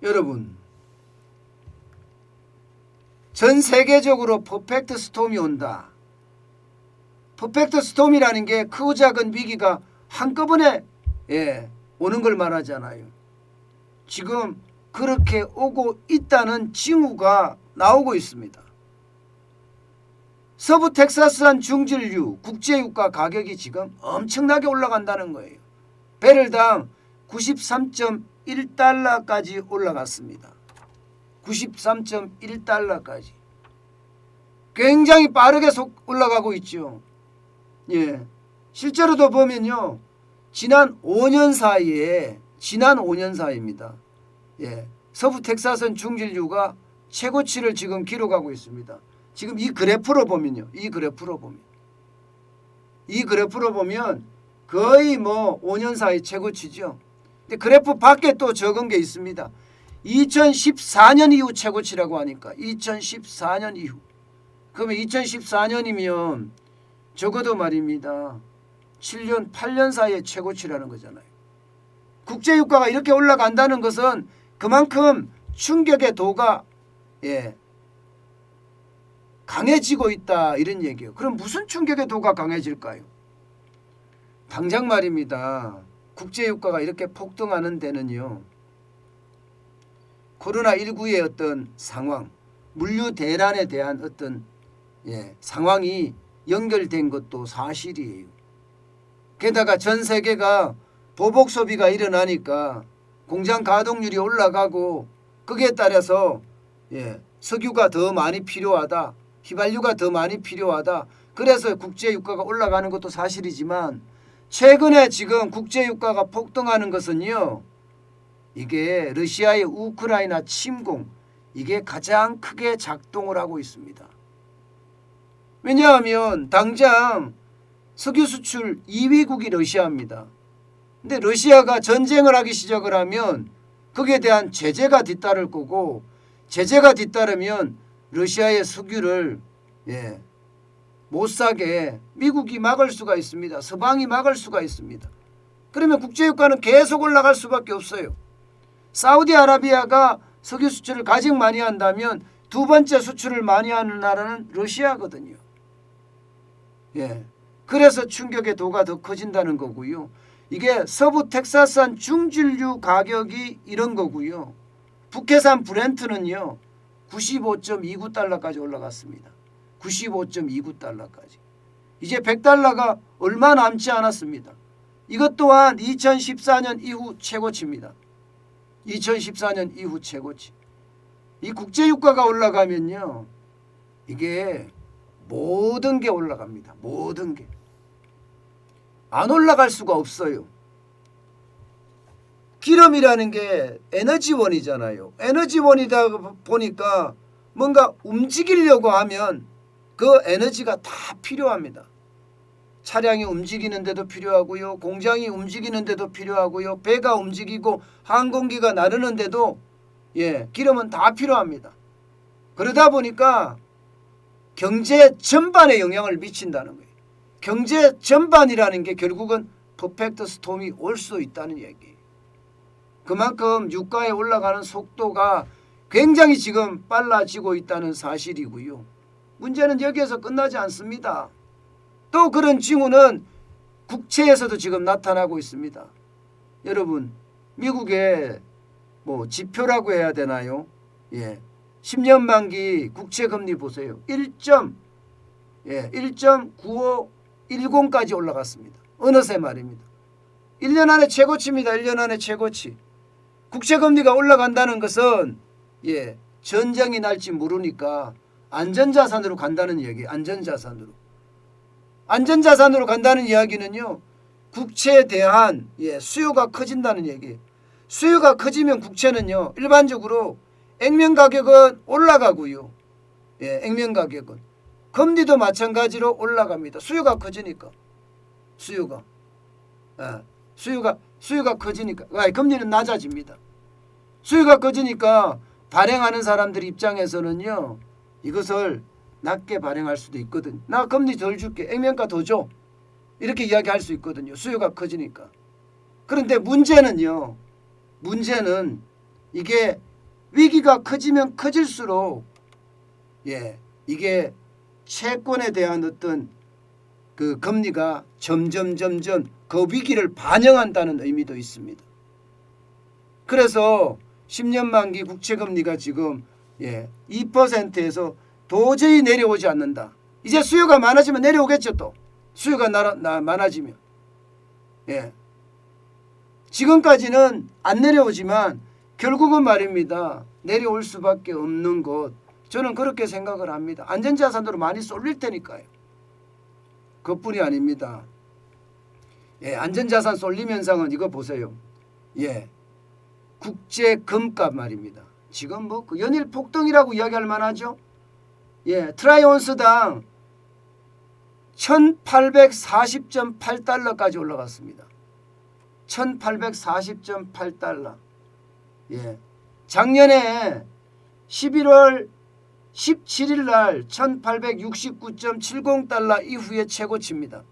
여러분, 전 세계적으로 퍼펙트 스톰이 온다. 퍼펙트 스톰이라는 게 크고 작은 위기가 한꺼번에 오는 걸 말하잖아요. 지금 그렇게 오고 있다는 징후가 나오고 있습니다. 서부 텍사스산 중진류 국제유가 가격이 지금 엄청나게 올라간다는 거예요. 배럴당 93.1달러까지 올라갔습니다. 93.1달러까지. 굉장히 빠르게 올라가고 있죠. 예. 실제로도 보면요. 지난 5년 사이입니다. 예. 서부 텍사스산 중진류가 최고치를 지금 기록하고 있습니다. 지금 이 그래프로 보면요. 이 그래프로 보면 거의 뭐 5년 사이 최고치죠. 근데 그래프 밖에 또 적은 게 있습니다. 2014년 이후 최고치라고 하니까 2014년 이후. 그러면 2014년이면 적어도 말입니다. 7년, 8년 사이의 최고치라는 거잖아요. 국제유가가 이렇게 올라간다는 것은 그만큼 충격의 도가 강해지고 있다 이런 얘기예요. 그럼 무슨 충격의 도가 강해질까요? 당장 말입니다. 국제유가가 이렇게 폭등하는 데는요. 코로나19의 어떤 상황, 물류 대란에 대한 어떤 상황이 연결된 것도 사실이에요. 게다가 전 세계가 보복 소비가 일어나니까 공장 가동률이 올라가고 거기에 따라서 석유가 더 많이 필요하다. 휘발유가 더 많이 필요하다. 그래서 국제유가가 올라가는 것도 사실이지만 최근에 지금 국제유가가 폭등하는 것은요. 이게 러시아의 우크라이나 침공 이게 가장 크게 작동을 하고 있습니다. 왜냐하면 당장 석유 수출 2위국이 러시아입니다. 근데 러시아가 전쟁을 하기 시작을 하면 거기에 대한 제재가 뒤따를 거고 제재가 뒤따르면 러시아의 석유를 못 사게 미국이 막을 수가 있습니다. 서방이 막을 수가 있습니다. 그러면 국제유가는 계속 올라갈 수밖에 없어요. 사우디아라비아가 석유 수출을 가장 많이 한다면 두 번째 수출을 많이 하는 나라는 러시아거든요. 그래서 충격의 도가 더 커진다는 거고요. 이게 서부 텍사스산 중진류 가격이 이런 거고요. 북해산 브렌트는요. 95.29달러까지 올라갔습니다. 95.29달러까지. 이제 100달러가 얼마 남지 않았습니다. 이것 또한 2014년 이후 최고치입니다. 2014년 이후 최고치. 이 국제유가가 올라가면요. 이게 모든 게 올라갑니다. 모든 게. 안 올라갈 수가 없어요. 기름이라는 게 에너지원이잖아요. 에너지원이다 보니까 뭔가 움직이려고 하면 그 에너지가 다 필요합니다. 차량이 움직이는 데도 필요하고요. 공장이 움직이는 데도 필요하고요. 배가 움직이고 항공기가 나르는 데도 기름은 다 필요합니다. 그러다 보니까 경제 전반에 영향을 미친다는 거예요. 경제 전반이라는 게 결국은 퍼펙트 스톰이 올 수 있다는 얘기예요. 그만큼 유가에 올라가는 속도가 굉장히 지금 빨라지고 있다는 사실이고요. 문제는 여기에서 끝나지 않습니다. 또 그런 징후는 국채에서도 지금 나타나고 있습니다. 여러분, 미국의 지표라고 해야 되나요? 10년 만기 국채 금리 보세요. 1.9510까지 올라갔습니다. 어느새 말입니다. 1년 안에 최고치입니다. 1년 안에 최고치. 국채 금리가 올라간다는 것은 전쟁이 날지 모르니까 안전자산으로 간다는 얘기예요. 안전자산으로 간다는 이야기는요. 국채에 대한 수요가 커진다는 얘기예요. 수요가 커지면 국채는요. 일반적으로 액면 가격은 올라가고요. 액면 가격은. 금리도 마찬가지로 올라갑니다. 수요가 커지니까. 수요가 커지니까 금리는 낮아집니다. 수요가 커지니까 발행하는 사람들 입장에서는요. 이것을 낮게 발행할 수도 있거든요. 나 금리 덜 줄게. 액면가 더 줘. 이렇게 이야기할 수 있거든요. 수요가 커지니까. 그런데 문제는 이게 위기가 커지면 커질수록 이게 채권에 대한 어떤 그 금리가 점점 그 위기를 반영한다는 의미도 있습니다. 그래서 10년 만기 국채금리가 지금 2%에서 도저히 내려오지 않는다. 이제 수요가 많아지면 내려오겠죠. 또 수요가 많아지면 지금까지는 안 내려오지만 결국은 말입니다. 내려올 수밖에 없는 것, 저는 그렇게 생각을 합니다. 안전자산으로 많이 쏠릴 테니까요. 그뿐이 아닙니다. 안전자산 쏠림 현상은 이거 보세요. 국제 금값 말입니다. 지금 뭐 그 연일 폭등이라고 이야기할 만하죠. 트라이온스당 1840.8달러까지 올라갔습니다. 1840.8달러. 작년에 11월 17일 날 1869.70달러 이후에 최고치입니다.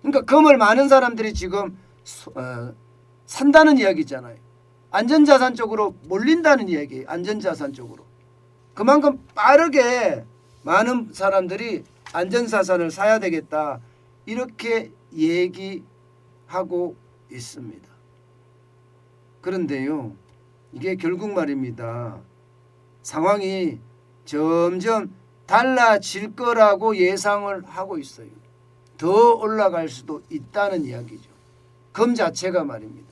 그러니까 금을 많은 사람들이 지금 산다는 이야기잖아요. 안전자산 쪽으로 몰린다는 이야기예요. 안전자산 쪽으로. 그만큼 빠르게 많은 사람들이 안전자산을 사야 되겠다. 이렇게 얘기하고 있습니다. 그런데요. 이게 결국 말입니다. 상황이 점점 달라질 거라고 예상을 하고 있어요. 더 올라갈 수도 있다는 이야기죠. 금 자체가 말입니다.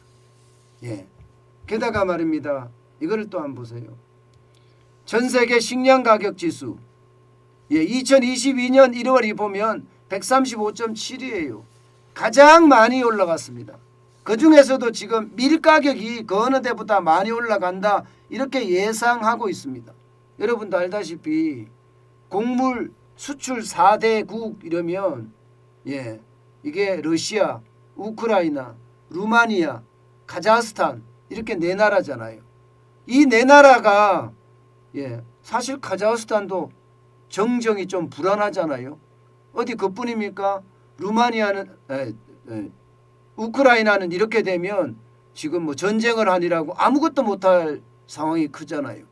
게다가 말입니다. 이거를 또 한번 보세요. 전 세계 식량 가격 지수 2022년 1월이 보면 135.7이에요. 가장 많이 올라갔습니다. 그중에서도 지금 밀 가격이 그 어느 때보다 많이 올라간다 이렇게 예상하고 있습니다. 여러분도 알다시피 곡물 수출 4대국 이러면 이게 러시아, 우크라이나, 루마니아, 카자흐스탄 이렇게 네 나라잖아요. 이 네 나라가 사실 카자흐스탄도 정정이 좀 불안하잖아요. 어디 그뿐입니까? 루마니아는 우크라이나는 이렇게 되면 지금 뭐 전쟁을 하느라고 아무것도 못할 상황이 크잖아요.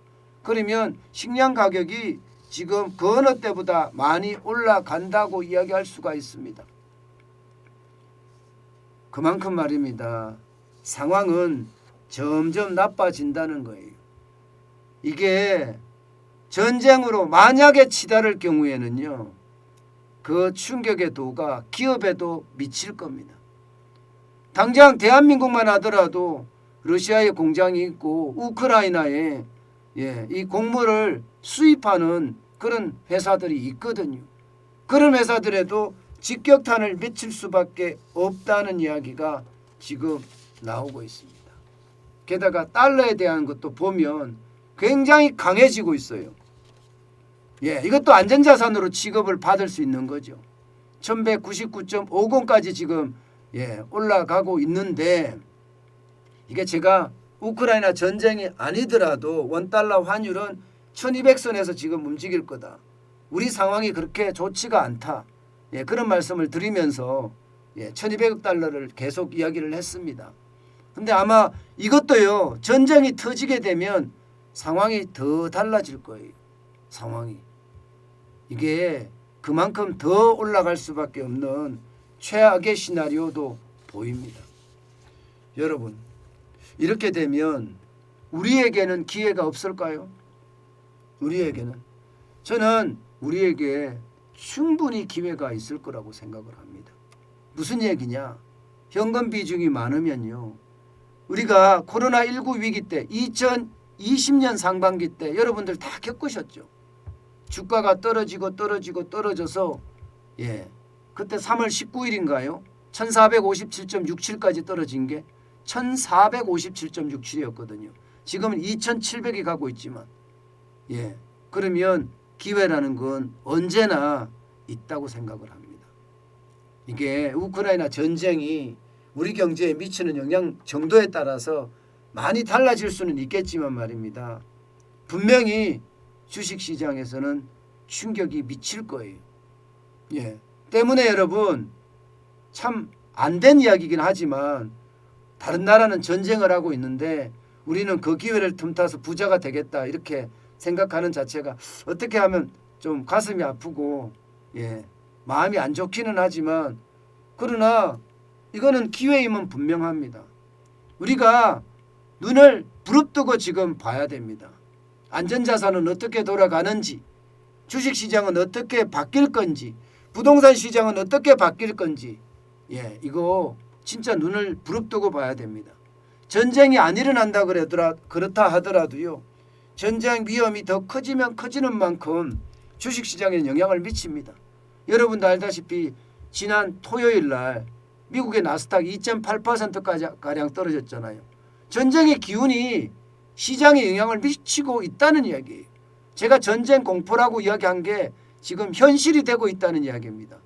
그러면 식량 가격이 지금 그 어느 때보다 많이 올라간다고 이야기할 수가 있습니다. 그만큼 말입니다. 상황은 점점 나빠진다는 거예요. 이게 전쟁으로 만약에 치달을 경우에는요. 그 충격의 도가 기업에도 미칠 겁니다. 당장 대한민국만 하더라도 러시아에 공장이 있고 우크라이나에 이 곡물을 수입하는 그런 회사들이 있거든요. 그런 회사들에도 직격탄을 미칠 수밖에 없다는 이야기가 지금 나오고 있습니다. 게다가 달러에 대한 것도 보면 굉장히 강해지고 있어요. 이것도 안전자산으로 취급을 받을 수 있는 거죠. 1199.50까지 지금 올라가고 있는데 이게 제가 우크라이나 전쟁이 아니더라도 원달러 환율은 1200선에서 지금 움직일 거다. 우리 상황이 그렇게 좋지가 않다. 그런 말씀을 드리면서 1200억 달러를 계속 이야기를 했습니다. 근데 아마 이것도요. 전쟁이 터지게 되면 상황이 더 달라질 거예요. 상황이. 이게 그만큼 더 올라갈 수밖에 없는 최악의 시나리오도 보입니다. 여러분 이렇게 되면 우리에게는 기회가 없을까요? 우리에게는. 저는 우리에게 충분히 기회가 있을 거라고 생각을 합니다. 무슨 얘기냐? 현금 비중이 많으면요. 우리가 코로나19 위기 때 2020년 상반기 때 여러분들 다 겪으셨죠. 주가가 떨어져서 그때 3월 19일인가요? 1457.67까지 떨어진 게 1457.67이었거든요. 지금은 2700이 가고 있지만 그러면 기회라는 건 언제나 있다고 생각을 합니다. 이게 우크라이나 전쟁이 우리 경제에 미치는 영향 정도에 따라서 많이 달라질 수는 있겠지만 말입니다. 분명히 주식시장에서는 충격이 미칠 거예요. 때문에 여러분 참 안 된 이야기긴 하지만 다른 나라는 전쟁을 하고 있는데 우리는 그 기회를 틈타서 부자가 되겠다 이렇게 생각하는 자체가 어떻게 하면 좀 가슴이 아프고 마음이 안 좋기는 하지만 그러나 이거는 기회임은 분명합니다. 우리가 눈을 부릅뜨고 지금 봐야 됩니다. 안전자산은 어떻게 돌아가는지, 주식시장은 어떻게 바뀔 건지, 부동산 시장은 어떻게 바뀔 건지 이거 진짜 눈을 부릅뜨고 봐야 됩니다. 전쟁이 안 일어난다 그렇다 하더라도요. 전쟁 위험이 더 커지면 커지는 만큼 주식시장에 영향을 미칩니다. 여러분도 알다시피 지난 토요일 날 미국의 나스닥 2.8%가량 떨어졌잖아요. 전쟁의 기운이 시장에 영향을 미치고 있다는 이야기예요. 제가 전쟁 공포라고 이야기한 게 지금 현실이 되고 있다는 이야기입니다.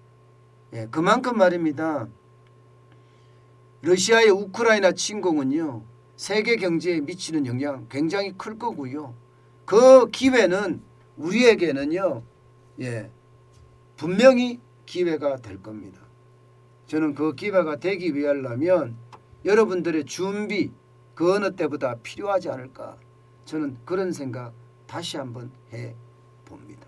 그만큼 말입니다. 러시아의 우크라이나 침공은요. 세계 경제에 미치는 영향 굉장히 클 거고요. 그 기회는 우리에게는요. 분명히 기회가 될 겁니다. 저는 그 기회가 되기 위하려면 여러분들의 준비 그 어느 때보다 필요하지 않을까. 저는 그런 생각 다시 한번 해봅니다.